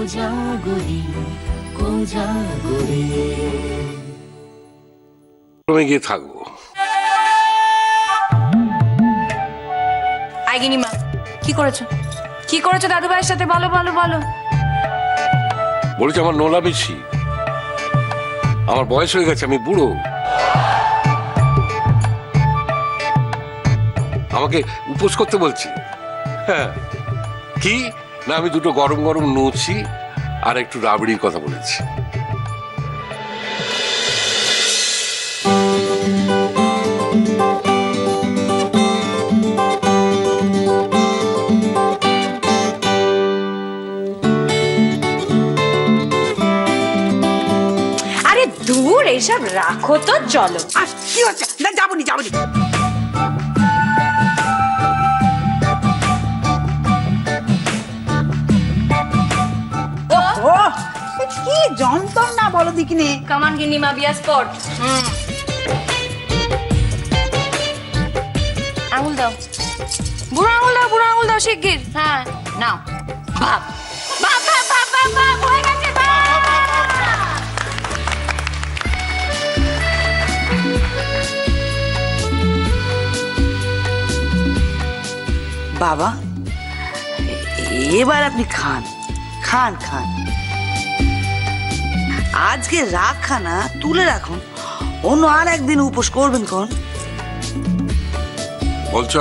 কোজাগরি কোজাগরি। গিয়ে থাকবো। আইগিনিমা কি করেছো, কি করেছো দাদু ভাইয়ের সাথে? বলো বলো বলো। বলেছে আমার নোলা বেশি, আমার বয়স হয়ে গেছে, আমি বুড়ো, আমাকে উপোস করতে বলছি। হ্যাঁ কি না, আমি দুটো গরম গরম নুচি আর একটু রাবড়ির কথা বলেছি। আরে দূর, এইসব রাখো তো, চলো। আর কি হচ্ছে? না যাবনি যাবনি। ও কি যন্ত্রণা বলো দেখিনি। কামান গিনিমা, বিয়া স্পট। আঙুল দাও, বুড়ো আঙুল দাও, বুড়ো আঙুল দাও শিগগির। হ্যাঁ নাও। বাপ বাপ বাপ বাপ বাপ বাপ হয়ে গেছে, বাবা এবার আপনি খান খান খান। আজকে রাগ খানা তুলে রাখুন, অন্য আর একদিন উপোস করবেন কোন। বলছ?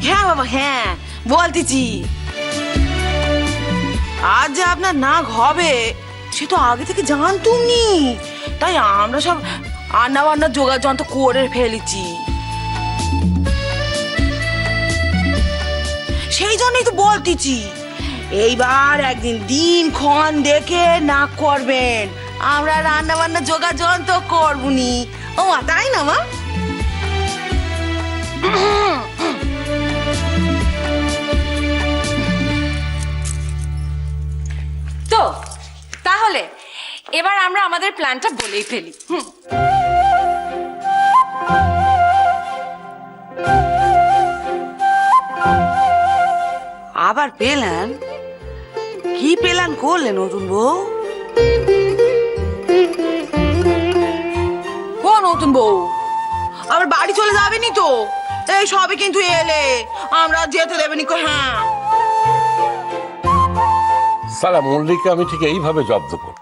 হ্যাঁ বাবা হ্যাঁ বলতেছি। আজ যে আপনার নাক হবে সে তো আগে থেকে জানতুমনি, তাই আমরা সব রান্না বান্নার জোগাড় যন্ত্র করে ফেলেছি। সেই জন্যই তো বলতেছি এইবার একদিন দিন ক্ষণ দেখে নাক করবেন, আমরা রান্না বান্না জোগাড় যন্ত্র করবনি। ও মা তাই না মা? তো তাহলে এবার আমরা আমাদের প্ল্যানটা বলেই ফেলি। আবার পেলেন? কি পেলান করলেন নতুন বউ? ও নতুন বউ আবার বাড়ি চলে যাবেনি তো? এই সবে কিন্তু এলে, আমরা যেতে দেবেনি কো। হ্যাঁ সালা মল্লিককে আমি ঠিক এইভাবে জব্দ করবো।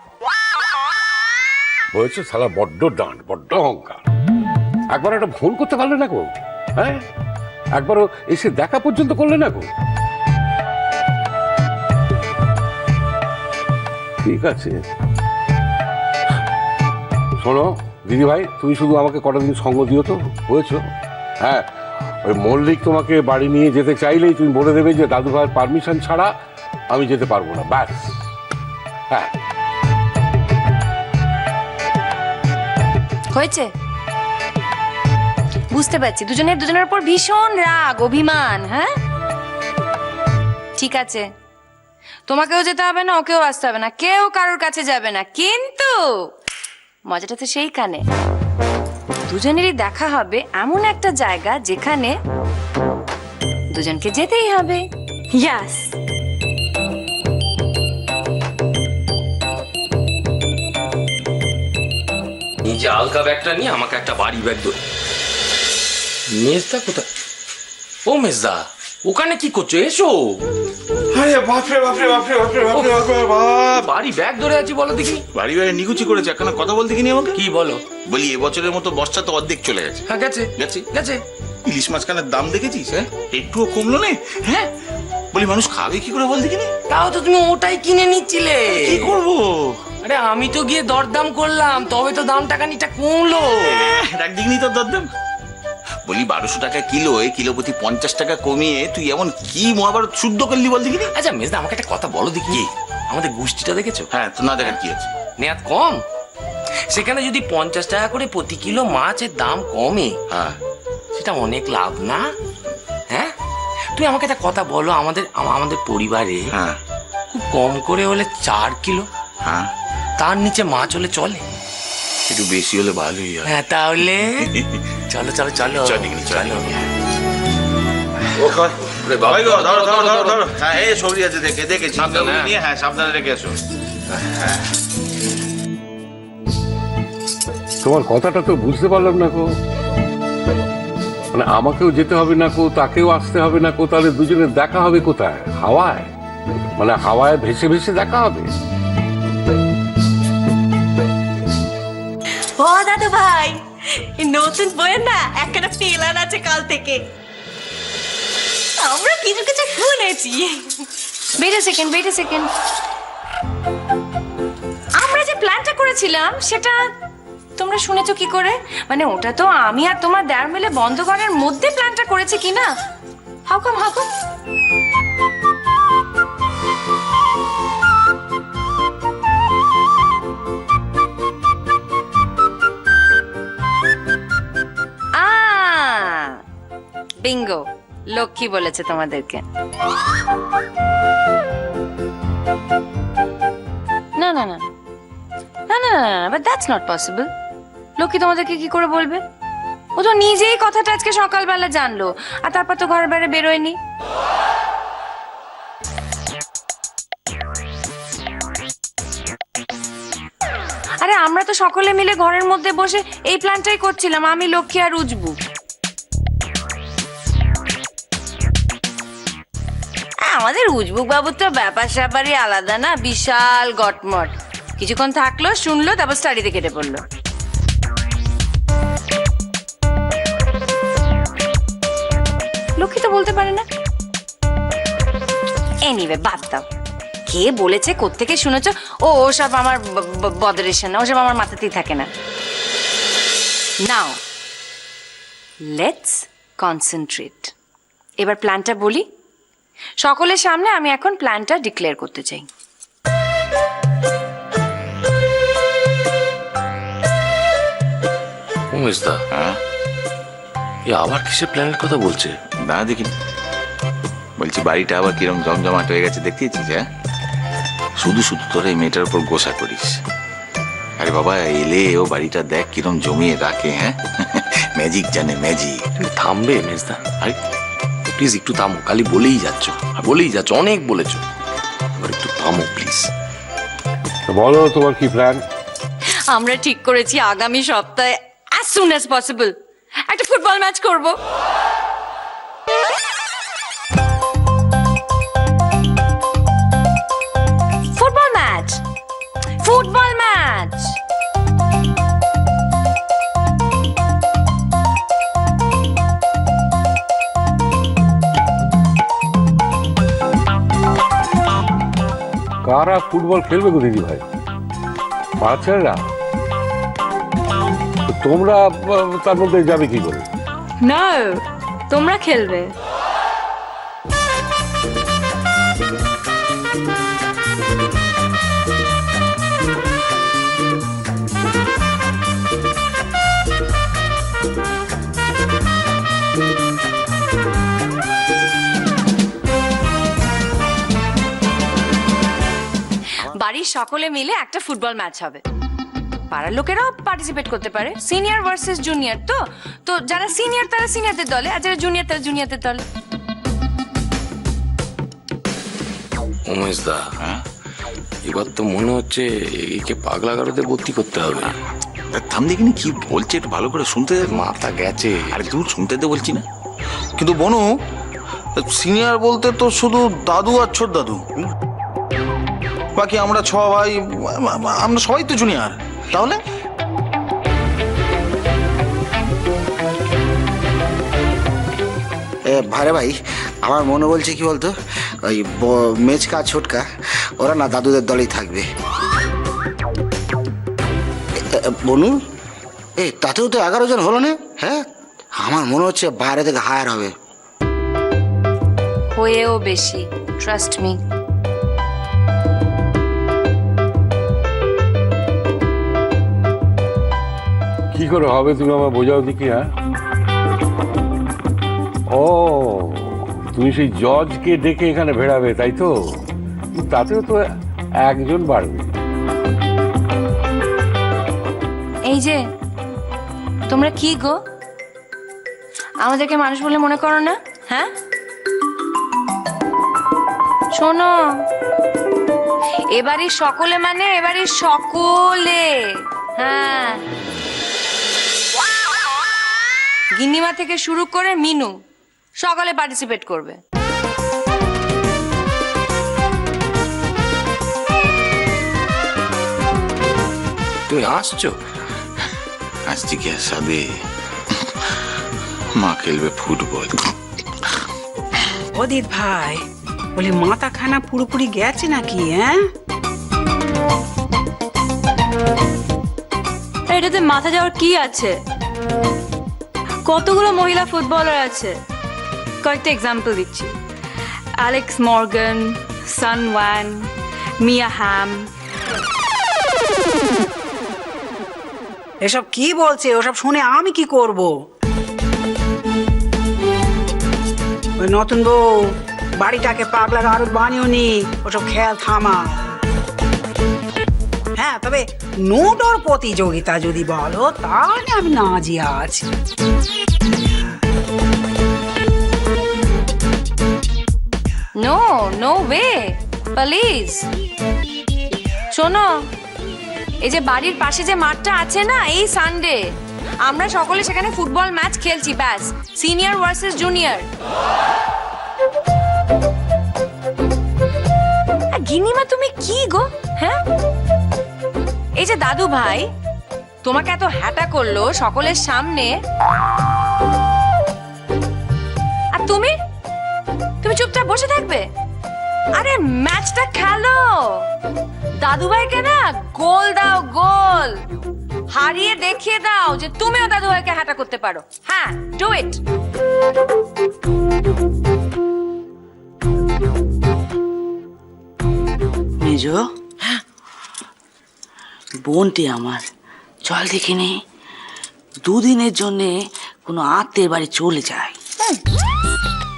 বলছে সালা বড্ড ডান, বড্ড অহংকার। একবার একটা ফোন করতে পারলে না গো? হ্যাঁ একবারও এসে দেখা পর্যন্ত করলে না গো? ঠিক আছে শোনো দিদি ভাই, তুমি শুধু আমাকে কটা দিন সঙ্গ দিও তো, বুঝেছো? হ্যাঁ ওই মল্লিক তোমাকে বাড়ি নিয়ে যেতে চাইলেই তুমি বলে দেবে যে দাদু ভাইয়ের পারমিশন ছাড়া আমি যেতে পারবো না, ব্যাস। হ্যাঁ হয়েছে, বুঝতে পারছি দুজনের দুজনের উপর ভীষণ রাগ অভিমান। হ্যাঁ ঠিক আছে, তোমাকেও যেতে হবে না, ওকেও আসতে হবে না, কেউ কারোর কাছে যাবে না, কিন্তু মজাটা তো সেইখানে দুজনেরই দেখা হবে এমন একটা জায়গা যেখানে দুজনকে যেতেই হবে। ইয়াস নিজে হালকা ব্যাগটা নিয়ে আমাকে একটা বাড়ি ব্যাগ ধরে। মেজদা কোথায়? ও মেজদা ওখানে কি করছো? এসো। আরে বাপরে বাপরে বাপরে বাপরে বাপরে বাপরে বাপ! বাড়ি ব্যাগ ধরে আছি, বলো দেখি। বাড়ি বাড়ি নিকুচি করেছে, একখানা কথা বলতে কিনি আমাকে। কি বলো? বলি এবছরের মতো বর্ষা তো অর্ধেক চলে গেছে। হ্যাঁ গেছে গেছে গেছে। ইলিশ মাছখানার দাম দেখেছিস? হ্যাঁ একটুও কমলো না। হ্যাঁ বলি মানুষ খাবে কি করে বল দেখিনি? তাও তো তুমি ওটাই কিনে নিচ্ছিলে। কি করবো? আরে আমি তো গিয়ে দরদাম করলাম, তবে তো দাম টাকানিটা কমলো। রাখ দিগনি তোর দরদাম। বলি 1200 টাকা কিলো, এই কিলো প্রতি 50 টাকা কমিয়ে তুই এমন কি মহাভারত শুদ্ধ করলি বল দেখিনি? আচ্ছা মেজদা আমাকে একটা কথা বলো দেখি, আমাদের গোষ্ঠীটা দেখেছো? হ্যাঁ তো না দেখার কি আছে? নেয়াত কম, সেখানে যদি 50 টাকা করে প্রতি কিলো মাছের দাম কমে, হ্যাঁ সেটা অনেক লাভ না? হ্যাঁ তুমি আমাকে একটা কথা বলো, আমাদের পরিবারে হ্যাঁ খুব কম করে হলে 4 কিলো, হ্যাঁ তার নিচে মাছ হলে চলে? একটু বেশি হলে ভালোই হয়। হ্যাঁ তাহলে চলো চলো চলো চল দেখিনি, চল। চলো। ও ওরে বাবা, ওই গো, ধরো ধরো ধরো ধরো। ধরো। হ্যাঁ এই সবরি আছে, দেখেছি সাবধানে, হ্যাঁ। নিয়ে, হ্যাঁ সাবধানে রেখে এসো। তোমার কথাটা তো বুঝতে পারলাম না কো। মানে আমাকেও যেতে হবে না কো, তাকেও আসতে হবে না কো, তাহলে দুজনের দেখা হবে কোথায়? হাওয়ায়? মানে হাওয়ায় ভেসে ভেসে দেখা হবে? ও দাদু ভাই, এই নতুন বইয়ের না একটা প্ল্যান আছে কাল থেকে। আমরা কিছু কিছু শুনেছি। Wait a second. আমরা যে প্ল্যানটা করেছিলাম সেটা তোমরা শুনেছো কি করে? মানে ওটা তো আমি আর তোমার দেয়ার মিলে বন্ধ করার মধ্যে প্ল্যানটা করেছে কি না? How come? বিঙ্গো, লক্ষ্মী বলেছে তোমাদেরকে। না, but that's not possible. Lakshmi তোমাদেরকে কি করে বলবে? ও তো নিজেই কথাটা আজকে সকালবেলা জানলো, আর তারপর তো ঘরের বাইরে বেরোয়নি। আরে আমরা তো সকলে মিলে ঘরের মধ্যে বসে এই প্ল্যানটাই করছিলাম, আমি, লক্ষ্মী আর উজবু। আমাদের উজবুক বাবুর তো ব্যাপার স্যাপারই আলাদা না, বিশাল গটমট। কিছুক্ষণ থাকলো, শুনলো, তারপর স্টাডিতে কেটে পড়লো। লক্ষ্মী তো বলতে পারে না। এনিওয়ে, বাদ দাও। কে বলেছে, কোত্থেকে শুনেছ? ওসব আমার বদরেশন না, ওসব আমার মাথাতেই থাকে না। Now let's concentrate. এবার প্ল্যানটা বলি। সকলের সামনে আমি এখন প্ল্যানটা ডিক্লেয়ার করতে চাই। উমেশদা, হ্যাঁ এ আবার কিসের প্ল্যানের কথা বলছে? না দেখিনি। বলছি বাড়িটা আবার কিরম জমজমাট হয়ে গেছে দেখতেছিস? হ্যাঁ শুধু শুধু তোরা এই মেয়েটার উপর গোসা করিস। আরে বাবা এলে ও বাড়িটা দেখ কিরম জমিয়ে রাখে। হ্যাঁ ম্যাজিক জানে, ম্যাজিক। তুমি থামবে মেজদা? আরে প্লিজ একটু থামো, খালি বলেই যাচ্ছ, অনেক বলেছো, এবার একটু থামো প্লিজ। বলো তোমার কি প্ল্যান? আমরা ঠিক করেছি আগামী সপ্তাহে as soon as possible একটা ফুটবল ম্যাচ করব। Football match. কারা ফুটবল খেলবে গো দিদি ভাই? বাচ্চারা? তোমরা তার মধ্যে যাবে কি করে? না, তোমরা খেলবে। বাড়ির সকলে মিলে একটা ফুটবল ম্যাচ হবে। পাড়ার লোকেরাও পার্টিসিপেট করতে পারে। Senior versus junior. তো যারা সিনিয়র তারা সিনিয়রদের দলে, আর যারা জুনিয়র তারা জুনিয়রদের দলে। উমেশদা, এবার তো মনে হচ্ছে একে পাগলাগারোতে ভর্তি করতে হবে। থাম দেখিনি কি বলছে, একটু ভালো করে শুনতে দে। মাথা গেছে। আরে দূর শুনতে দে বলছি না। কিন্তু বনু, সিনিয়র বলতে তো শুধু দাদু আর ছোট দাদু, বাকি আমরা ছ ভাই, আমরা সবাই তো জুনিয়র। তাহলে ভারে ভাই, আমার মনে বলছে কি বলতো, ওই মেজকা ছোটকা ওরা না দাদুদের দলেই থাকবে। বনু, তাতেও তো 11 জন হলো না? হ্যাঁ, আমার মনে হচ্ছে বাইরে থেকে হায়ার হবে। হয়েও বেশি, ট্রাস্ট মি। কি করে হবে তুমি আমার বোঝাও দেখি। হ্যাঁ, ও তুমি সেই জজকে ডেকে এখানে ভেড়াবে, তাই তো? তাতেও তো একজন বাড়বে। এই যে তোমরা কি গো, আমাদেরকে মানুষ বলে মনে করো না? হ্যাঁ, শোনো, এবারই সকলে মানে এবারই সকলে। হ্যাঁ, গিন্নিমা থেকে শুরু করে মিনু সকলে পার্টিসিপেট করবে। তুমি আসছো? আসছি কি আর সাদে, মা খেলবে ফুটবল। অদিত ভাই, বলি মাথা খানা পুরোপুরি গেছে নাকি? হ্যাঁ, এটাতে মাথা যাওয়ার কি আছে? কতগুলো মহিলা ফুটবলার আছে, কয়েকটা এক্সাম্পল দিচ্ছি। অ্যালেক্স মর্গান, সান ওয়ান, মিয়া হ্যাম। এসব কি বলছে? ওসব শুনে আমি কি করব? ওই নতুন বউ বাড়িটাকে পাগলার আরো বানিওনি, ওসব খেয়াল থামা। হ্যাঁ, তবে নোটর প্রতিযোগিতা যদি বলো তাহলে আমি নাজিয়া আছি। No, no way, please. শোনো, এই যে বাড়ির পাশে যে মাঠটা আছে না, এই সানডে আমরা সকলে সেখানে ফুটবল ম্যাচ খেলছি, ব্যাস, সিনিয়র ভার্সেস জুনিয়র। গিন্নিমা তুমি কি গো? হ্যাঁ, এই যে দাদু ভাই তোমাকে এত হ্যাটা করলো সকলের সামনে, আর তুমি তুমি চুপচাপ বসে থাকবে? আরে ম্যাচটা খেলো, দাদু ভাইকে না গোল দাও, গোল হারিয়ে দেখিয়ে দাও যে তুমিও দাদু ভাইকে হ্যাটা করতে পারো। হ্যাঁ, ডু ইট। মেজ, বোনটি আমার, চল দেখিনি দুদিনের জন্য কোনো আত্মীয়ের বাড়ি চলে যায়।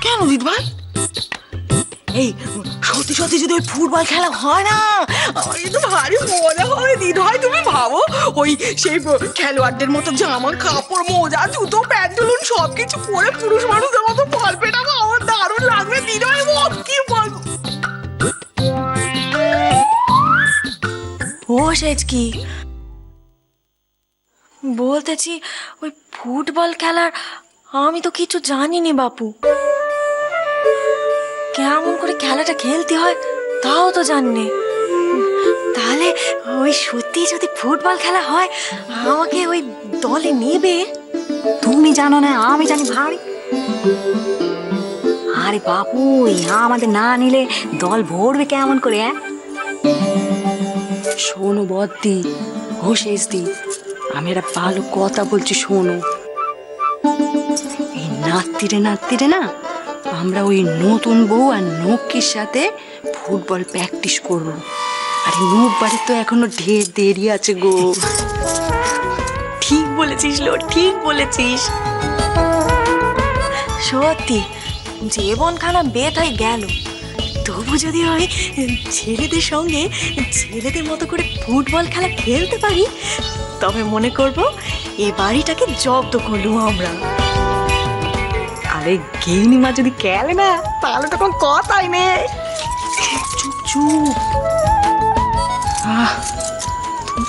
কেন দিদ ভাই? এই সত্যি সত্যি যদি ওই ফুটবল খেলা হয় না, আমার কিন্তু ভারী মজা হবে দিদ ভাই। তুমি ভাবো, ওই সেই খেলোয়াড়দের মতো জামা কাপড়, মোজা, জুতো, প্যান্টুলুন সবকিছু পরে পুরুষ মানুষদের মতো পালপেটা আমার দারুণ লাগবে দিদ ভাই। কি বলবো? ও সেজ কি বলতেছি, ওই ফুটবল খেলার আমি তো কিছু জানিনি বাপু। কেমন করে খেলাটা খেলতে হয় তাও তো জানি। তাহলে ওই সত্যি যদি ফুটবল খেলা হয় আমাকে ওই দলে নেবে? তুমি জানো না, আমি জানি ভারী। আরে বাপু, আমাদের না নিলে দল ভরবে কেমন করে? শোনো বদ্দি, হোসেসদি, আমি একটা ভালো কথা বলছি, শোনো। এই নাতিরে নাতিরে না আমরা ওই নতুন বউ আর নকির সাথে ফুটবল প্র্যাকটিস করবো। আরে নূপ বাড়ি তো এখনো ঢের দেরি আছে গো। ঠিক বলেছিস লো, ঠিক বলেছিস। সত্যি জীবনখানা বেথায় গেল, তবু যদি ওই ছেলেদের সঙ্গে ছেলেদের মতো করে ফুটবল খেলা খেলতে পারি তবে মনে করব এই বাড়িটাকে জব্দ করলুম আমরা। আরে গিন্নিমা যদি খেলে না তাহলে তো কোনো কথাই নেই। চুপ চুপ।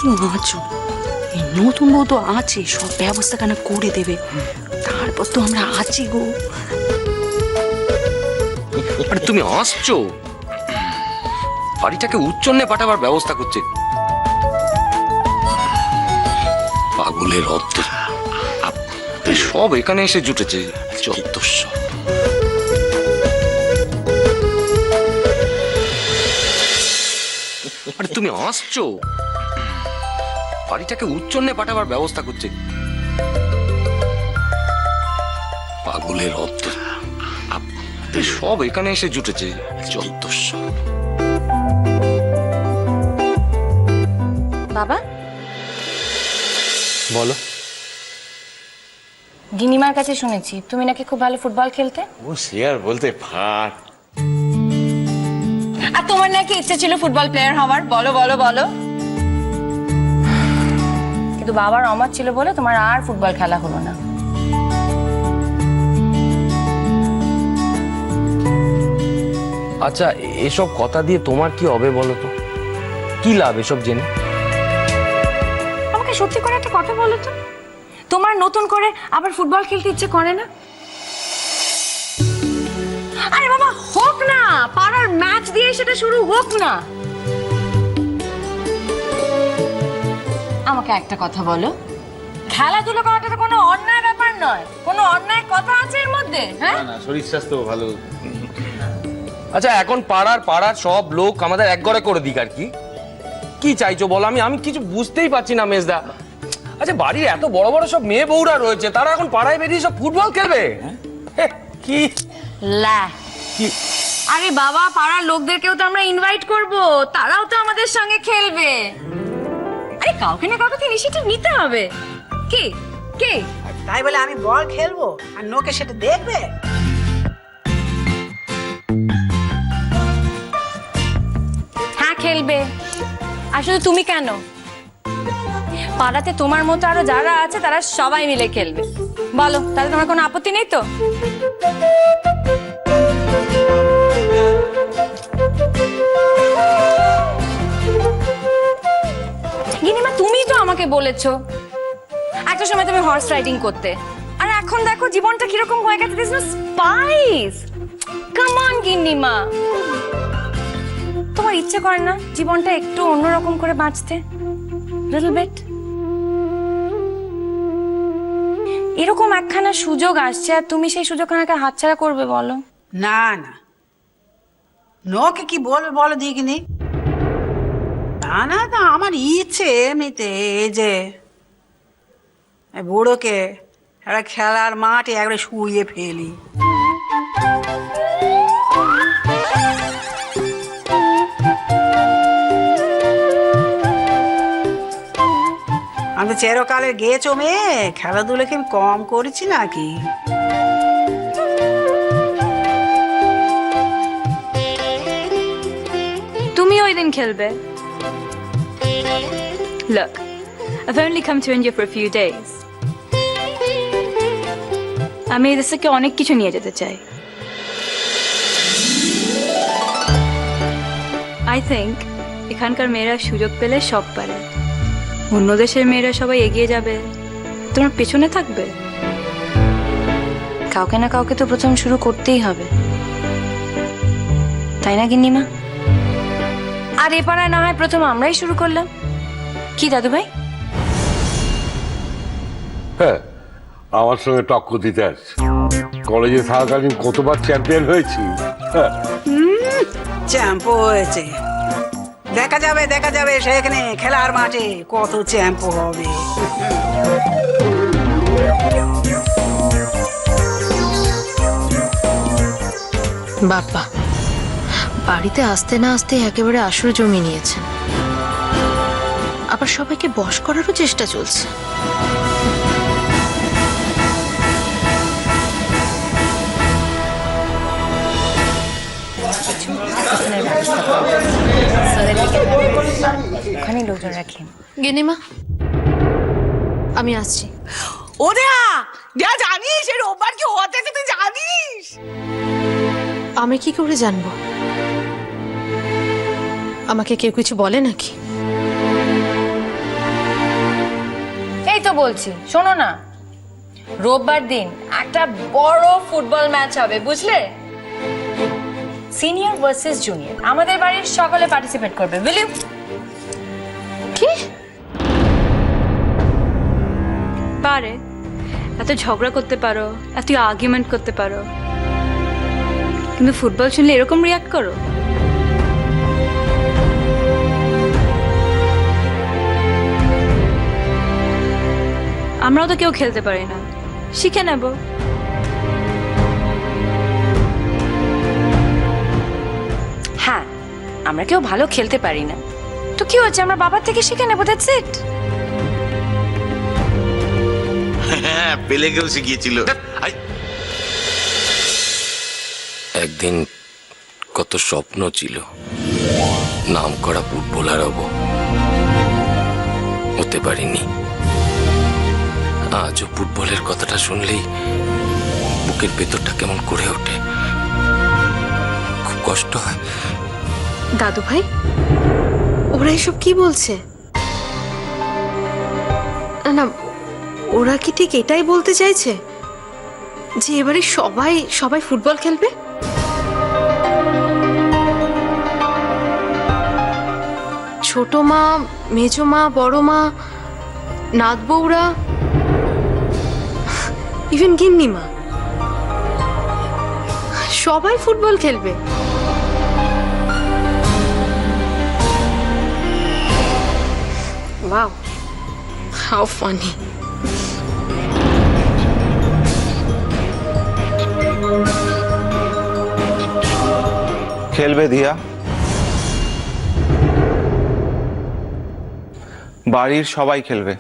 তুমি আছো, এই নতুন বউ তো আছে, সব ব্যবস্থা কেন করে দেবে। তারপর তো আমরা আছি গো। আরে তুমি আসছো, বাড়িটাকে উচ্চন্নে পাঠাবার ব্যবস্থা করছে। পাগলের অর্থ সব এখানে এসে জুটেছে, চত্বস্ব। আরে তুমি আসছো, বাড়িটাকে উচ্চন্নে পাঠাবার ব্যবস্থা করছে। পাগলের অর্থ সব এখানে এসে জুটেছে, চত্বস্ব। বাবা, বলো। গিন্নিমার কাছে শুনেছি তুমি নাকি খুব ভালো ফুটবল খেলতে। ও সে আর বলতে ফাট। আর তোমার নাকি ইচ্ছে ছিল ফুটবল প্লেয়ার হওয়ার, বলো বলো বলো। কিন্তু বাবার অমত ছিল বলে তোমার আর ফুটবল খেলা হলো না। আচ্ছা, এসব কথা দিয়ে তোমার কি হবে বলো তো? কি লাভ এসব জেনে? আমাকে সত্যি করে একটা কথা বলো তো, তোমার নতুন করে আবার ফুটবল খেলতে ইচ্ছে করে না? আরে বাবা, হোক না, পাড়ার ম্যাচ দিয়ে সেটা শুরু হোক না। আমাকে একটা কথা বলো, খেলাধুলো করাটা তো কোনো অন্যায় ব্যাপার নয়, কোনো অন্যায় কথা আছে এর মধ্যে? হ্যাঁ, না, শরীর স্বাস্থ্য ভালো। আচ্ছা, এখন পাড়ার সব লোক আমাদের একগড়ে করে দিক আর কি? কি চাইছো বলো? আমি কিছু বুঝতেই পারছি না মেজদা। আচ্ছা, বাড়ির এত বড় বড় সব মেয়ে বউরা রয়েছে, তারা এখন পাড়ায় বেরিয়ে সব ফুটবল খেলবে? কি লা, আরে বাবা, পাড়ার লোকদেরকেও তো আমরা ইনভাইট করব, তারাও তো আমাদের সঙ্গে খেলবে। আরে কাউকে না কাউকে ইনিশিয়েটিভ নিতে হবে। কে কে? তাই বলে আমি বল খেলবো আর নোকে সেটা দেখবে? হ্যাঁ, খেলবে। আর শুধু তুমি কেন, পাড়াতে তোমার মতো আরো যারা আছে তারা সবাই মিলে খেলবে। বলো, তাহলে তোমার কোনো আপত্তি নেই তো? গিনিমা, তুমি তো আমাকে বলেছো একটা সময় তুমি হর্স রাইডিং করতে, আর এখন দেখো জীবনটা কিরকম হয়ে গেছে। This no spice. Come on গিনিমা, তোমার ইচ্ছে করে না জীবনটা একটু অন্যরকম করে বাঁচতে? Little bit. এরকম একখানা সুযোগ আসছে আর তুমি সেই সুযোগখানাকে হাতছাড়া করবে বলো? না না, নোকে কি বলবে বলো দেখিনি। না না, তা আমার ইচ্ছে এমনিতে এই যে বুড়োকে একটা খেলার মাঠে একবারে শুয়ে ফেলি। আমি চেরকালের গেছো মেয়ে, খেলাধুলোকে আমি কম করেছি নাকি? তুমি ওই দিন খেলবে। Look, I've only come to India for a few days. আমি এই দেশ থেকে অনেক কিছু নিয়ে যেতে চাই। I think এখানকার মেয়েরা সুযোগ পেলে সব পারে। অন্য দেশের মেয়েরা সবাই এগিয়ে যাবে, তোমার পেছনে থাকবে। কাউকে না কাউকে তো প্রথম শুরু করতেই হবে, তাই না গিন্নিমা? আর এ পাড়ায় না হয় প্রথম আমরাই শুরু করলাম, কি দাদু ভাই? হ্যাঁ, আমার সঙ্গে টক্কর দিতে আসছে। কলেজে থাকাকালীন কতবার চ্যাম্পিয়ন হয়েছি। হ্যাঁ, চ্যাম্পো হয়েছে, দেখা যাবে দেখা যাবে সেখানে খেলার মাঠে কত চ্যাম্পো হবে। বাবা বাড়িতে আসতে না আসতে একেবারে আসর জমি নিয়েছেন, আবার সবাইকে বশ করারও চেষ্টা চলছে। ওখানে লোকজন রাখি। গিনিমা, আমি আসছি। ওরা যা জানিস এর ওবার কি হতে তুই জানিস? আমি কি করে জানবো? আমাকে কেউ কিছু বলে নাকি? এই তো বলছি, শোনো না, রোববার দিন একটা বড় ফুটবল ম্যাচ হবে, বুঝলে? সিনিয়র ভার্সেস জুনিয়র, আমাদের বাড়ির সকলে পার্টিসিপেট করবে, উইল ইউ? কি? পারে, এত ঝগড়া করতে পারো, এত আর্গুমেন্ট করতে পারো, কিন্তু ফুটবল শুনলে এরকম রিয়াক্ট করো? আমরাও তো কেউ খেলতে পারি না, শিখে নেব। হ্যাঁ, আমরা কেউ ভালো খেলতে পারি না, তো কি হচ্ছে, আমরা বাবার থেকে শিখে নেবো, দ্যাটস ইট। হ্যাঁ, পেলেকেও শিখিয়েছিল। একদিন কত স্বপ্ন ছিল নাম করা ফুটবলার হব, হতে পারিনি। আজও ফুটবলের কথাটা শুনলেই বুকের ভেতরটা কেমন করে ওঠে, খুব কষ্ট হয়। দাদু ভাই, ওরা এসব কি বলছে? না না, ওরা কি ঠিক এটাই বলতে চাইছে যে এবারে সবাই সবাই ফুটবল খেলবে? ছোট মা, মেজো মা, বড় মা, নাত বউরা, ইভেন গিন্নি মা, সবাই ফুটবল খেলবে। Wow, how funny. খেলবে দিয়া, বাড়ির সবাই খেলবে।